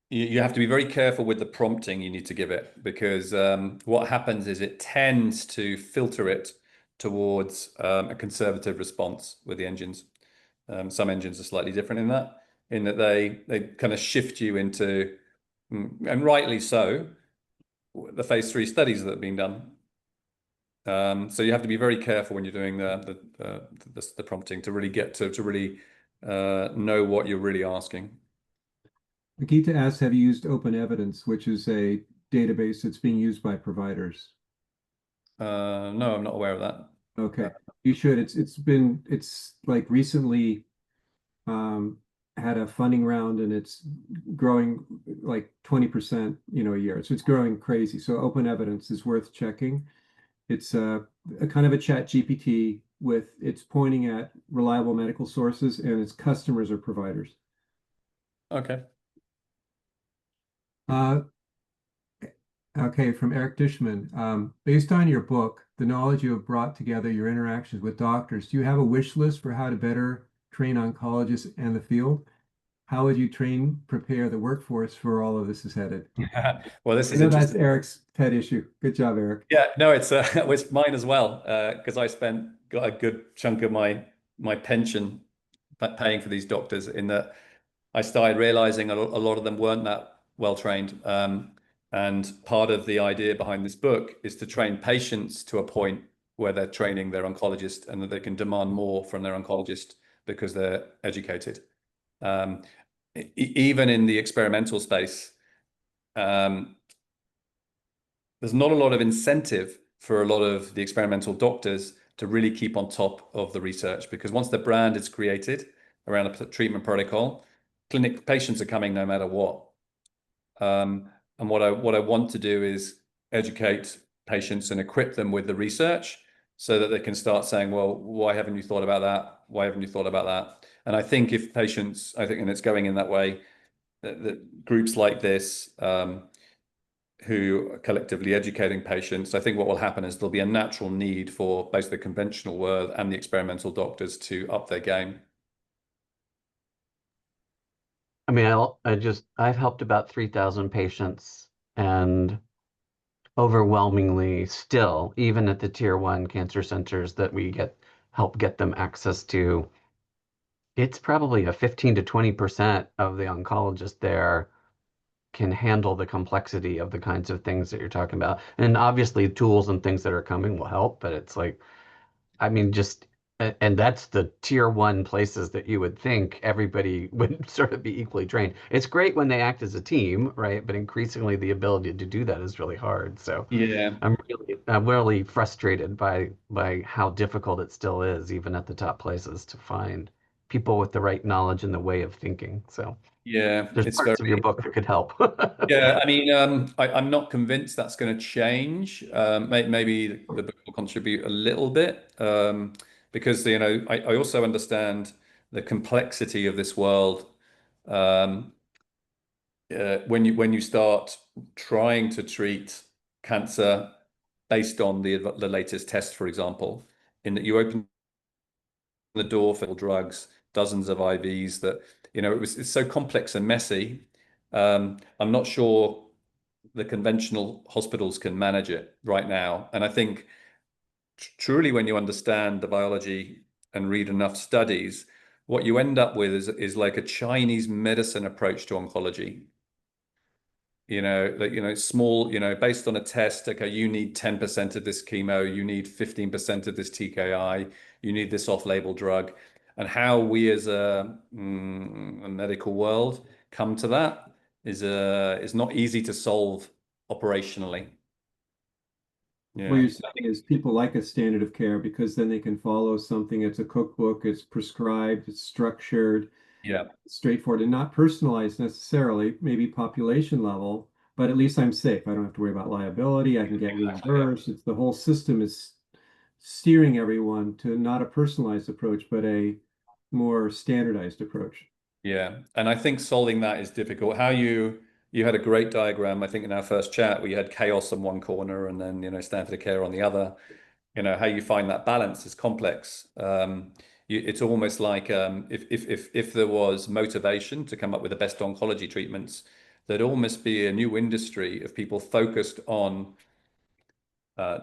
[SPEAKER 2] you have to be very careful with the prompting you need to give it, because what happens is it tends to filter it towards a conservative response with the engines. Some engines are slightly different in that they kind of shift you into, and rightly so, the phase 3 studies that have been done. So you have to be very careful when you're doing the prompting to really get to really know what you're really asking.
[SPEAKER 1] Nikita asks, have you used Open Evidence, which is a database that's being used by providers?
[SPEAKER 2] No, I'm not aware of that.
[SPEAKER 1] Okay, you should. It's like recently had a funding round and it's growing like 20%, a year. So it's growing crazy. So Open Evidence is worth checking. It's a kind of a chat GPT it's pointing at reliable medical sources and its customers or providers.
[SPEAKER 2] Okay.
[SPEAKER 1] Okay, from Eric Dishman. Based on your book, the knowledge you have brought together, your interactions with doctors, do you have a wish list for how to better train oncologists and the field? How would you prepare the workforce for all of this is headed?
[SPEAKER 2] Well, this is
[SPEAKER 1] that's
[SPEAKER 2] interesting.
[SPEAKER 1] Eric's pet issue. Good job, Eric.
[SPEAKER 2] Yeah, no, it's mine as well, because I got a good chunk of my pension paying for these doctors, in that I started realizing a lot of them weren't that well trained. And part of the idea behind this book is to train patients to a point where they're training their oncologist and that they can demand more from their oncologist because they're educated. Even in the experimental space, there's not a lot of incentive for a lot of the experimental doctors to really keep on top of the research, because once the brand is created around a treatment protocol, clinic patients are coming no matter what. And what I want to do is educate patients and equip them with the research so that they can start saying, well, why haven't you thought about that? Why haven't you thought about that? And I think if patients, and it's going in that way, that groups like this, who are collectively educating patients, I think what will happen is there'll be a natural need for both the conventional world and the experimental doctors to up their game.
[SPEAKER 4] I mean, I've helped about 3,000 patients, and overwhelmingly still, even at the tier 1 cancer centers that we help get them access to, it's probably a 15 to 20% of the oncologists there can handle the complexity of the kinds of things that you're talking about. And obviously tools and things that are coming will help, but it's like, I mean, and that's the tier 1 places that you would think everybody would sort of be equally trained. It's great when they act as a team, right? But increasingly the ability to do that is really hard. So
[SPEAKER 2] Yeah.
[SPEAKER 4] I'm really frustrated by how difficult it still is, even at the top places, to find people with the right knowledge and the way of thinking. So
[SPEAKER 2] Yeah,
[SPEAKER 4] there's
[SPEAKER 2] it's
[SPEAKER 4] parts of your
[SPEAKER 2] very,
[SPEAKER 4] book that could help.
[SPEAKER 2] yeah, I mean, I'm not convinced that's going to change. Maybe the book will contribute a little bit, because, I also understand the complexity of this world. Um, when you start trying to treat cancer based on the latest test, for example, in that you open the door for drugs, dozens of IVs, that it's so complex and messy. I'm not sure the conventional hospitals can manage it right now. And I think truly, when you understand the biology and read enough studies, what you end up with is like a Chinese medicine approach to oncology. Small, based on a test. Okay, you need 10% of this chemo, you need 15% of this TKI, you need this off-label drug. And how we as a medical world come to that is not easy to solve operationally.
[SPEAKER 1] What
[SPEAKER 2] Yeah.
[SPEAKER 1] you're saying is people like a standard of care because then they can follow something. It's a cookbook, it's prescribed, it's structured,
[SPEAKER 2] Yeah.
[SPEAKER 1] straightforward, and not personalized necessarily, maybe population level, but at least I'm safe. I don't have to worry about liability. I can get reimbursed. It's the whole system is steering everyone to not a personalized approach, but a more standardized approach.
[SPEAKER 2] Yeah. And I think solving that is difficult. You had a great diagram, I think, in our first chat, where you had chaos on one corner and then, standard of care on the other. How you find that balance is complex. It's almost like, if there was motivation to come up with the best oncology treatments, there'd almost be a new industry of people focused on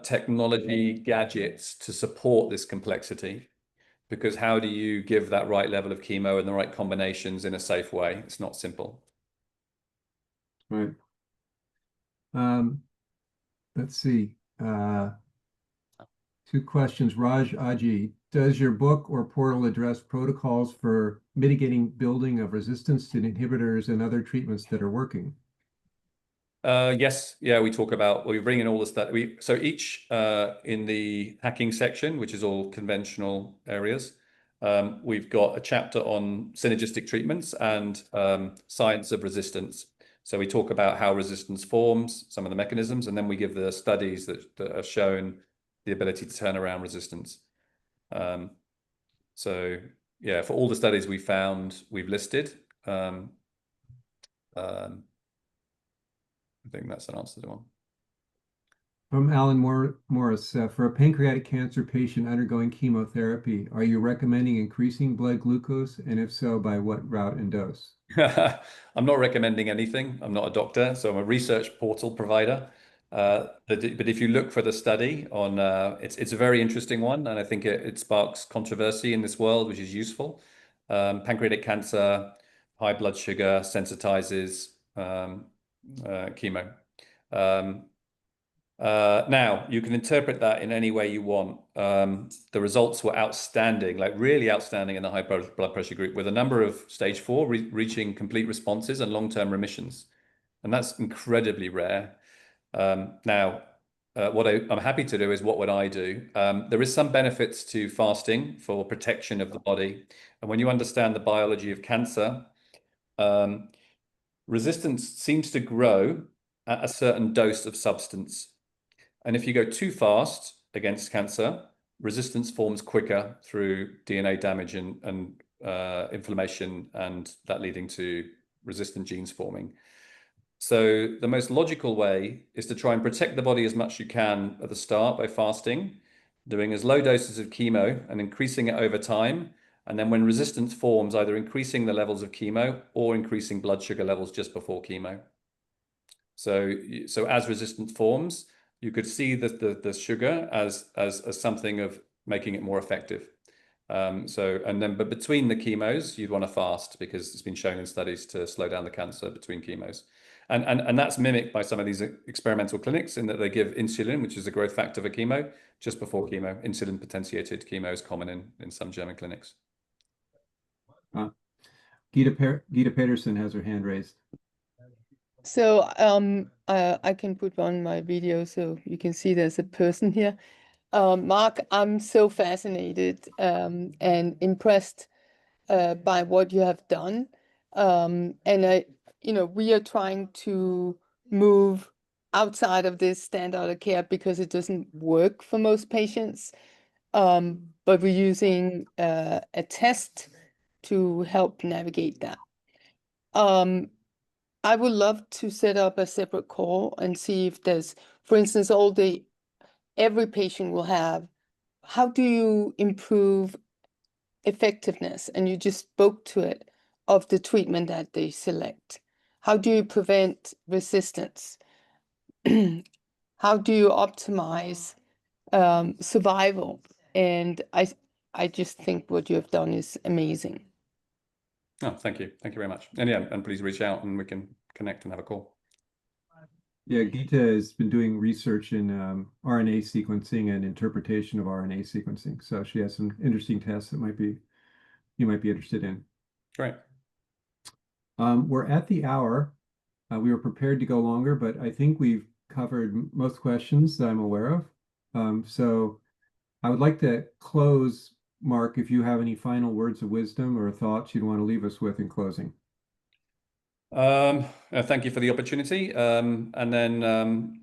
[SPEAKER 2] technology gadgets to support this complexity. Because how do you give that right level of chemo and the right combinations in a safe way? It's not simple.
[SPEAKER 1] Right. Let's see. Two questions. Raj Aji, does your book or portal address protocols for mitigating building of resistance to inhibitors and other treatments that are working?
[SPEAKER 2] Yes, yeah, we bring in all the stuff. So each, in the hacking section, which is all conventional areas, we've got a chapter on synergistic treatments and science of resistance. So we talk about how resistance forms, some of the mechanisms, and then we give the studies that have shown the ability to turn around resistance. So yeah, for all the studies we found, we've listed. I think that's an answer to the one.
[SPEAKER 1] From Alan Morris, for a pancreatic cancer patient undergoing chemotherapy, are you recommending increasing blood glucose? And if so, by what route and dose?
[SPEAKER 2] I'm not recommending anything. I'm not a doctor, so I'm a research portal provider. But if you look for the study on, it's a very interesting one, and I think it sparks controversy in this world, which is useful. Pancreatic cancer, high blood sugar sensitizes chemo. Now, you can interpret that in any way you want. The results were outstanding, like really outstanding in the high blood pressure group, with a number of stage 4 reaching complete responses and long-term remissions. And that's incredibly rare. Now, what I'm happy to do is, what would I do? There is some benefits to fasting for protection of the body. And when you understand the biology of cancer, resistance seems to grow at a certain dose of substance. And if you go too fast against cancer, resistance forms quicker through DNA damage and inflammation, and that leading to resistant genes forming. So the most logical way is to try and protect the body as much as you can at the start by fasting, doing as low doses of chemo and increasing it over time. And then when resistance forms, either increasing the levels of chemo or increasing blood sugar levels just before chemo. So as resistance forms, you could see the sugar as something of making it more effective. But between the chemos, you'd want to fast, because it's been shown in studies to slow down the cancer between chemos. And that's mimicked by some of these experimental clinics, in that they give insulin, which is a growth factor for chemo, just before chemo. Insulin potentiated chemo is common in some German clinics.
[SPEAKER 1] Gita Pedersen has her hand raised.
[SPEAKER 5] So I can put on my video so you can see there's a person here. Mark, I'm so fascinated and impressed by what you have done. And we are trying to move outside of this standard of care because it doesn't work for most patients. But we're using a test to help navigate that. I would love to set up a separate call and see if there's, for instance, every patient will have, how do you improve effectiveness? And you just spoke to it, of the treatment that they select. How do you prevent resistance? How do you optimize survival? And I just think what you have done is amazing.
[SPEAKER 2] Oh, thank you. Thank you very much. And yeah, and please reach out and we can connect and have a call.
[SPEAKER 1] Yeah, Gita has been doing research in RNA sequencing and interpretation of RNA sequencing. So she has some interesting tests that you might be interested in.
[SPEAKER 2] Great.
[SPEAKER 1] We're at the hour. We were prepared to go longer, but I think we've covered most questions that I'm aware of. So I would like to close, Mark, if you have any final words of wisdom or thoughts you'd want to leave us with in closing.
[SPEAKER 2] Thank you for the opportunity. And then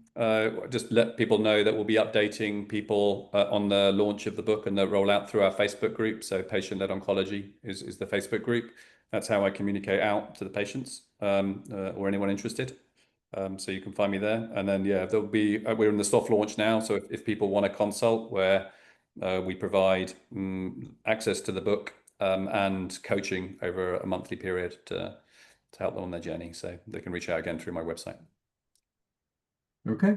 [SPEAKER 2] just let people know that we'll be updating people on the launch of the book and the rollout through our Facebook group. So Patient-Led Oncology is the Facebook group. That's how I communicate out to the patients or anyone interested. So you can find me there. And then, yeah, we're in the soft launch now. So if people want to consult, where we provide access to the book and coaching over a monthly period to help them on their journey. So they can reach out again through my website.
[SPEAKER 1] Okay.